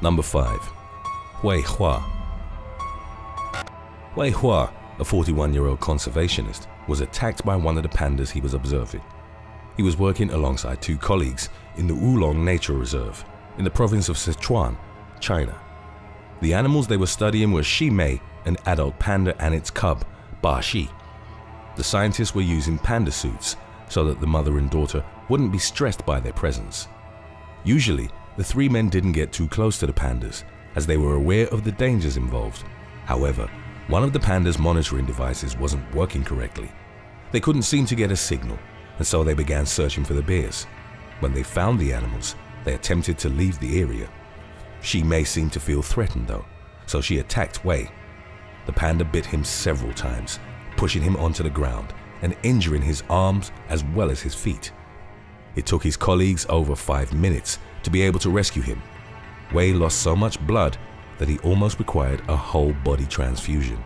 Number 5. Wei Hua. Wei Hua, a 41-year-old conservationist, was attacked by one of the pandas he was observing. He was working alongside 2 colleagues in the WOLONG Nature Reserve in the province of Sichuan, China. The animals they were studying were Ximei, an adult panda, and its cub, Ba Xi. The scientists were using panda suits so that the mother and daughter wouldn't be stressed by their presence. Usually, the 3 men didn't get too close to the pandas as they were aware of the dangers involved. However, one of the pandas' monitoring devices wasn't working correctly. They couldn't seem to get a signal, and so they began searching for the bears. When they found the animals, they attempted to leave the area. Ximei seemed to feel threatened though, so she attacked Wei. The panda bit him several times, pushing him onto the ground and injuring his arms as well as his feet. It took his colleagues over 5 minutes to be able to rescue him. Wei lost so much blood that he almost required a whole body transfusion.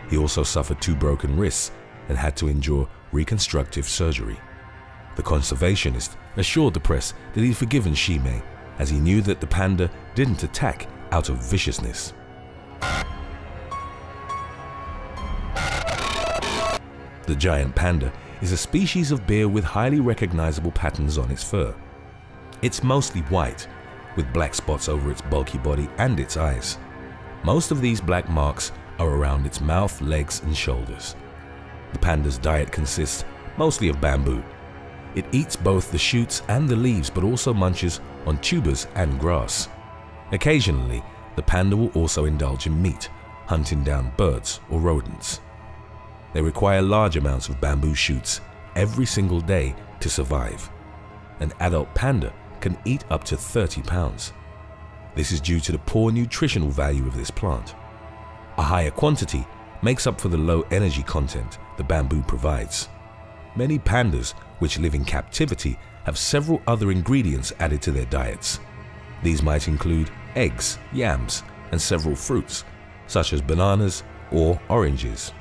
He also suffered 2 broken wrists and had to endure reconstructive surgery. The conservationist assured the press that he'd forgiven Ximei, as he knew that the panda didn't attack out of viciousness. The giant panda is a species of bear with highly recognizable patterns on its fur. It's mostly white, with black spots over its bulky body and its eyes. Most of these black marks are around its mouth, legs, and shoulders. The panda's diet consists mostly of bamboo. It eats both the shoots and the leaves, but also munches on tubers and grass. Occasionally, the panda will also indulge in meat, hunting down birds or rodents. They require large amounts of bamboo shoots every single day to survive. An adult panda can eat up to 30 pounds. This is due to the poor nutritional value of this plant. A higher quantity makes up for the low energy content the bamboo provides. Many pandas which live in captivity have several other ingredients added to their diets. These might include eggs, yams, and several fruits, such as bananas or oranges.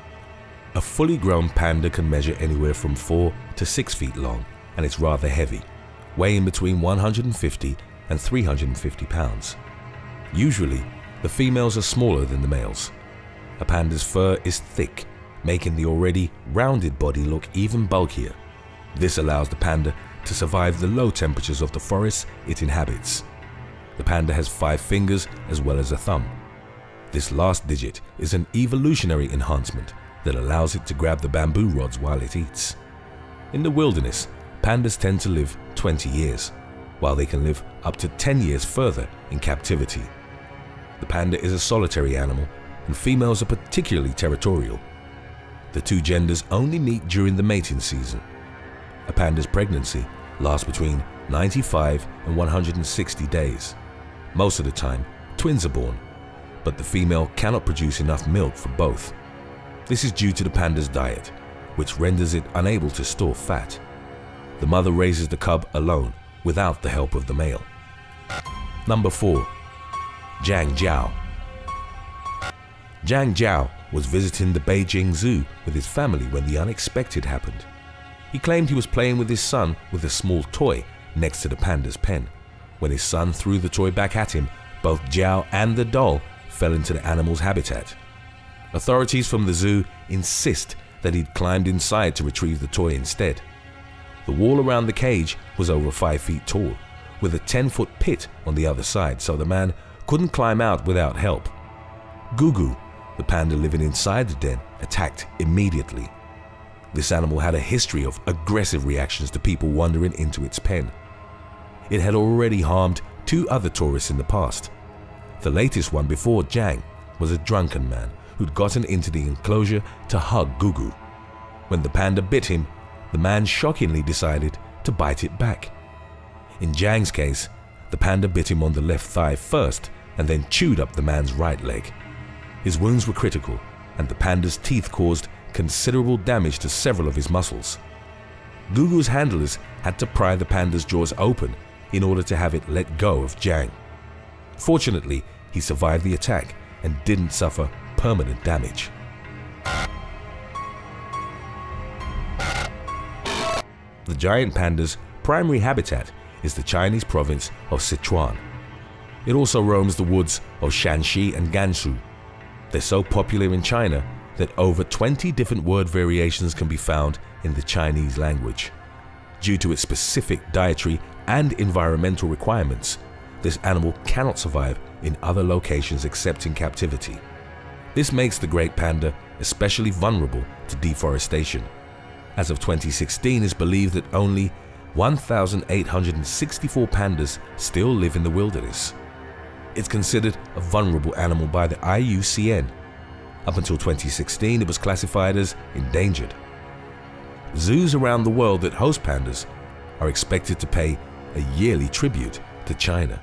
A fully grown panda can measure anywhere from 4 to 6 feet long, and it's rather heavy, weighing between 150 and 350 pounds. Usually, the females are smaller than the males. A panda's fur is thick, making the already rounded body look even bulkier. This allows the panda to survive the low temperatures of the forests it inhabits. The panda has 5 fingers as well as a thumb. This last digit is an evolutionary enhancement that allows it to grab the bamboo rods while it eats. In the wilderness, pandas tend to live 20 years, while they can live up to 10 years further in captivity. The panda is a solitary animal, and females are particularly territorial. The 2 genders only meet during the mating season. A panda's pregnancy lasts between 95 and 160 days. Most of the time, twins are born, but the female cannot produce enough milk for both. This is due to the panda's diet, which renders it unable to store fat. The mother raises the cub alone, without the help of the male. Number 4. Zhang Jiao. Zhang Jiao was visiting the Beijing Zoo with his family when the unexpected happened. He claimed he was playing with his son with a small toy next to the panda's pen. When his son threw the toy back at him, both Jiao and the doll fell into the animal's habitat. Authorities from the zoo insist that he'd climbed inside to retrieve the toy instead. The wall around the cage was over 5 feet tall, with a 10-foot pit on the other side, so the man couldn't climb out without help. Gugu, the panda living inside the den, attacked immediately. This animal had a history of aggressive reactions to people wandering into its pen. It had already harmed 2 other tourists in the past. The latest one before Zhang was a drunken man who'd gotten into the enclosure to hug Gugu. When the panda bit him, the man shockingly decided to bite it back. In Zhang's case, the panda bit him on the left thigh first and then chewed up the man's right leg. His wounds were critical, and the panda's teeth caused considerable damage to several of his muscles. Gugu's handlers had to pry the panda's jaws open in order to have it let go of Zhang. Fortunately, he survived the attack and didn't suffer permanent damage. The giant panda's primary habitat is the Chinese province of Sichuan. It also roams the woods of Shaanxi and Gansu. They're so popular in China that over 20 different word variations can be found in the Chinese language. Due to its specific dietary and environmental requirements, this animal cannot survive in other locations except in captivity. This makes the great panda especially vulnerable to deforestation. As of 2016, it's believed that only 1,864 pandas still live in the wilderness. It's considered a vulnerable animal by the IUCN. Up until 2016, it was classified as endangered. Zoos around the world that host pandas are expected to pay a yearly tribute to China.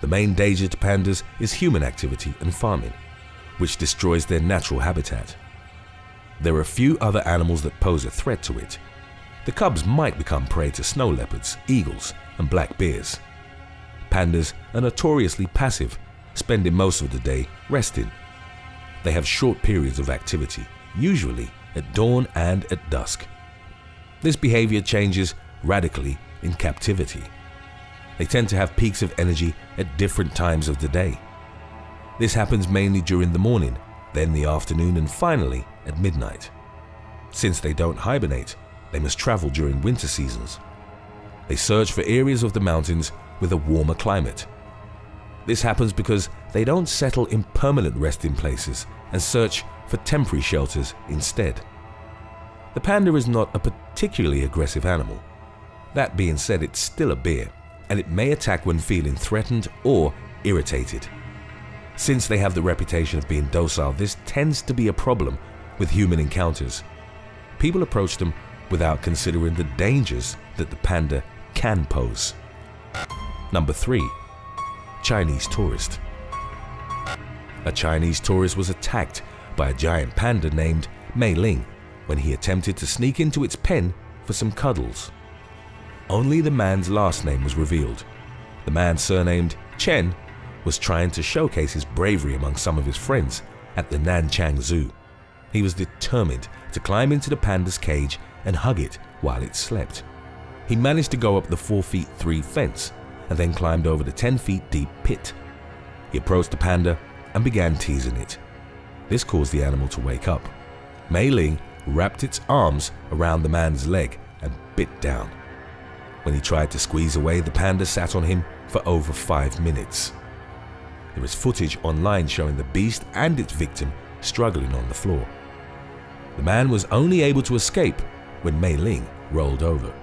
The main danger to pandas is human activity and farming, which destroys their natural habitat. There are few other animals that pose a threat to it. The cubs might become prey to snow leopards, eagles, and black bears. Pandas are notoriously passive, spending most of the day resting. They have short periods of activity, usually at dawn and at dusk. This behavior changes radically in captivity. They tend to have peaks of energy at different times of the day. This happens mainly during the morning, then the afternoon, and finally at midnight. Since they don't hibernate, they must travel during winter seasons. They search for areas of the mountains with a warmer climate. This happens because they don't settle in permanent resting places and search for temporary shelters instead. The panda is not a particularly aggressive animal. That being said, it's still a bear, and it may attack when feeling threatened or irritated. Since they have the reputation of being docile, this tends to be a problem with human encounters. People approach them without considering the dangers that the panda can pose. Number 3. Chinese tourist. A Chinese tourist was attacked by a giant panda named Mei Ling when he attempted to sneak into its pen for some cuddles. Only the man's last name was revealed. The man, surnamed CHEN, was trying to showcase his bravery among some of his friends at the Nanchang Zoo. He was determined to climb into the panda's cage and hug it while it slept. He managed to go up the 4 feet 3 fence and then climbed over the 10 feet deep pit. He approached the panda and began teasing it. This caused the animal to wake up. Mei Ling wrapped its arms around the man's leg and bit down. When he tried to squeeze away, the panda sat on him for over 5 minutes. There is footage online showing the beast and its victim struggling on the floor. The man was only able to escape when Mei Ling rolled over.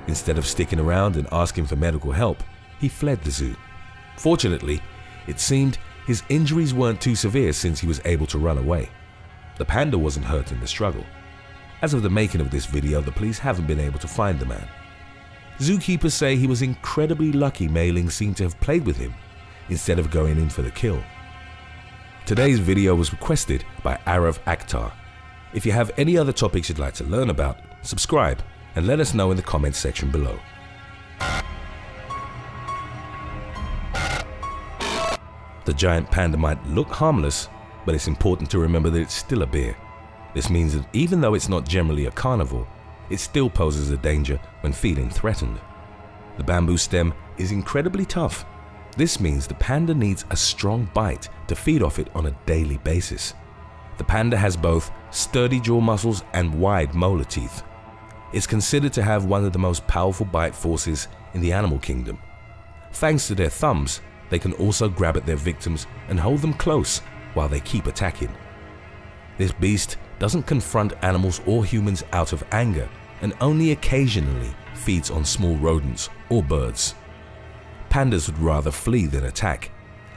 Instead of sticking around and asking for medical help, he fled the zoo. Fortunately, it seemed his injuries weren't too severe since he was able to run away. The panda wasn't hurt in the struggle. As of the making of this video, the police haven't been able to find the man. Zookeepers say he was incredibly lucky Mei Ling seemed to have played with him instead of going in for the kill. Today's video was requested by Arav Akhtar. If you have any other topics you'd like to learn about, subscribe and let us know in the comments section below. The giant panda might look harmless, but it's important to remember that it's still a bear. This means that even though it's not generally a carnivore, it still poses a danger when feeling threatened. The bamboo stem is incredibly tough. This means the panda needs a strong bite to feed off it on a daily basis. The panda has both sturdy jaw muscles and wide molar teeth. It's considered to have one of the most powerful bite forces in the animal kingdom. Thanks to their thumbs, they can also grab at their victims and hold them close while they keep attacking. This beast doesn't confront animals or humans out of anger and only occasionally feeds on small rodents or birds. Pandas would rather flee than attack,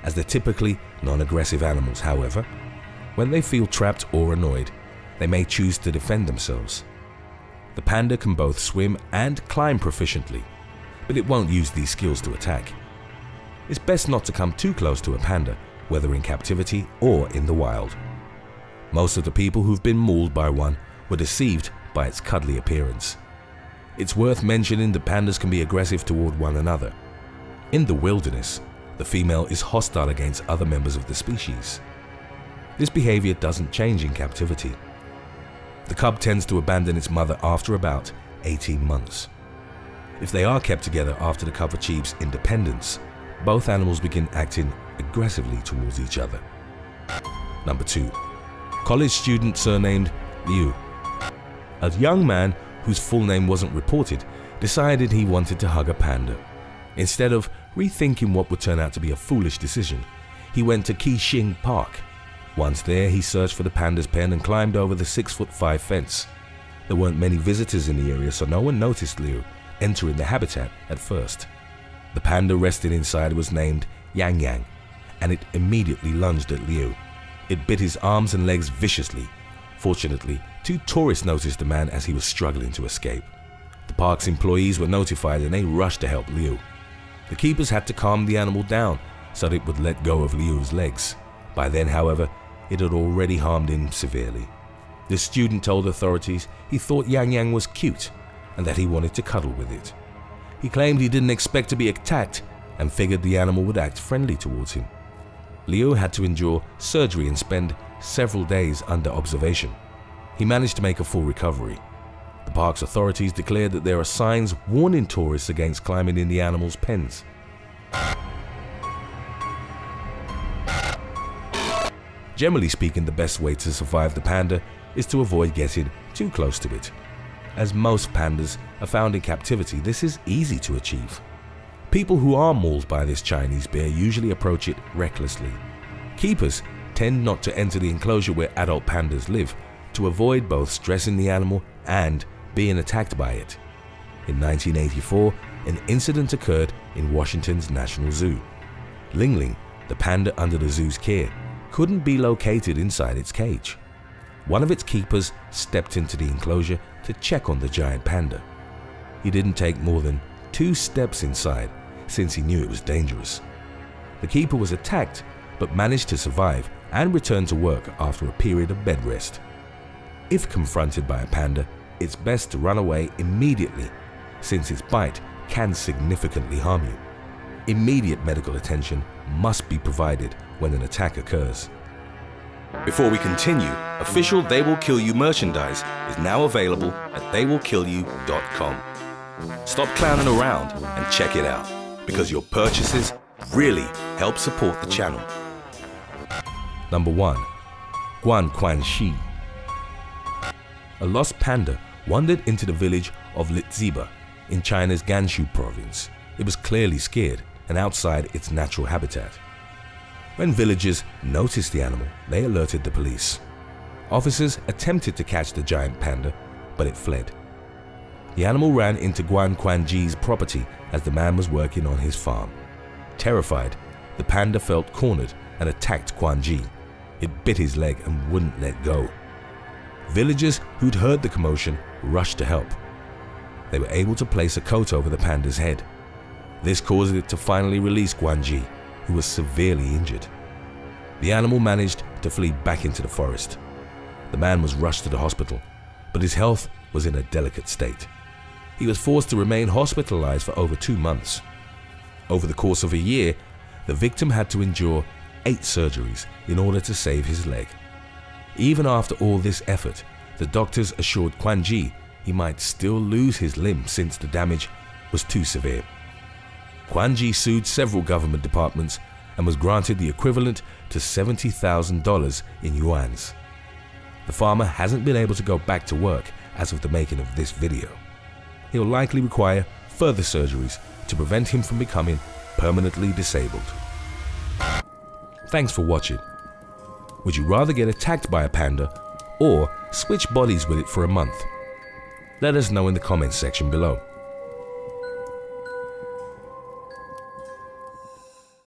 as they're typically non-aggressive animals. However, when they feel trapped or annoyed, they may choose to defend themselves. The panda can both swim and climb proficiently, but it won't use these skills to attack. It's best not to come too close to a panda, whether in captivity or in the wild. Most of the people who've been mauled by one were deceived by its cuddly appearance. It's worth mentioning that pandas can be aggressive toward one another. In the wilderness, the female is hostile against other members of the species. This behavior doesn't change in captivity. The cub tends to abandon its mother after about 18 months. If they are kept together after the cub achieves independence, both animals begin acting aggressively towards each other. Number 2. College student surnamed Liu. A young man whose full name wasn't reported decided he wanted to hug a panda. Instead of rethinking what would turn out to be a foolish decision, he went to QIXING Park. Once there, he searched for the panda's pen and climbed over the 6'5" fence. There weren't many visitors in the area, so no one noticed Liu entering the habitat at first. The panda resting inside was named Yang, and it immediately lunged at Liu. It bit his arms and legs viciously. Fortunately, 2 tourists noticed the man as he was struggling to escape. The park's employees were notified and they rushed to help Liu. The keepers had to calm the animal down so that it would let go of Liu's legs. By then, however, it had already harmed him severely. The student told authorities he thought Yang was cute and that he wanted to cuddle with it. He claimed he didn't expect to be attacked and figured the animal would act friendly towards him. Liu had to endure surgery and spend several days under observation. He managed to make a full recovery. The park's authorities declared that there are signs warning tourists against climbing in the animal's pens. Generally speaking, the best way to survive the panda is to avoid getting too close to it. As most pandas are found in captivity, this is easy to achieve. People who are mauled by this Chinese bear usually approach it recklessly. Keepers tend not to enter the enclosure where adult pandas live to avoid both stressing the animal and being attacked by it. In 1984, an incident occurred in Washington's National Zoo. Ling Ling, the panda under the zoo's care, couldn't be located inside its cage. One of its keepers stepped into the enclosure to check on the giant panda. He didn't take more than 2 steps inside since he knew it was dangerous. The keeper was attacked but managed to survive and return to work after a period of bed rest. If confronted by a panda, it's best to run away immediately since its bite can significantly harm you. Immediate medical attention must be provided when an attack occurs. Before we continue, official They Will Kill You merchandise is now available at theywillkillyou.com. Stop clowning around and check it out, because your purchases really help support the channel. Number 1. Guanquanxi. A lost panda wandered into the village of Litziba in China's Gansu province. It was clearly scared and outside its natural habitat. When villagers noticed the animal, they alerted the police. Officers attempted to catch the giant panda, but it fled. The animal ran into Guanquanxi's property as the man was working on his farm. Terrified, the panda felt cornered and attacked Guanxi. It bit his leg and wouldn't let go. Villagers who'd heard the commotion rushed to help. They were able to place a coat over the panda's head. This caused it to finally release Guanxi, who was severely injured. The animal managed to flee back into the forest. The man was rushed to the hospital, but his health was in a delicate state. He was forced to remain hospitalized for over 2 months. Over the course of a year, the victim had to endure 8 surgeries in order to save his leg. Even after all this effort, the doctors assured Guanxi he might still lose his limb since the damage was too severe. Guanxi sued several government departments and was granted the equivalent to $70,000 in yuans. The farmer hasn't been able to go back to work as of the making of this video. He'll likely require further surgeries to prevent him from becoming permanently disabled. Thanks for watching. Would you rather get attacked by a panda or switch bodies with it for a month? Let us know in the comments section below.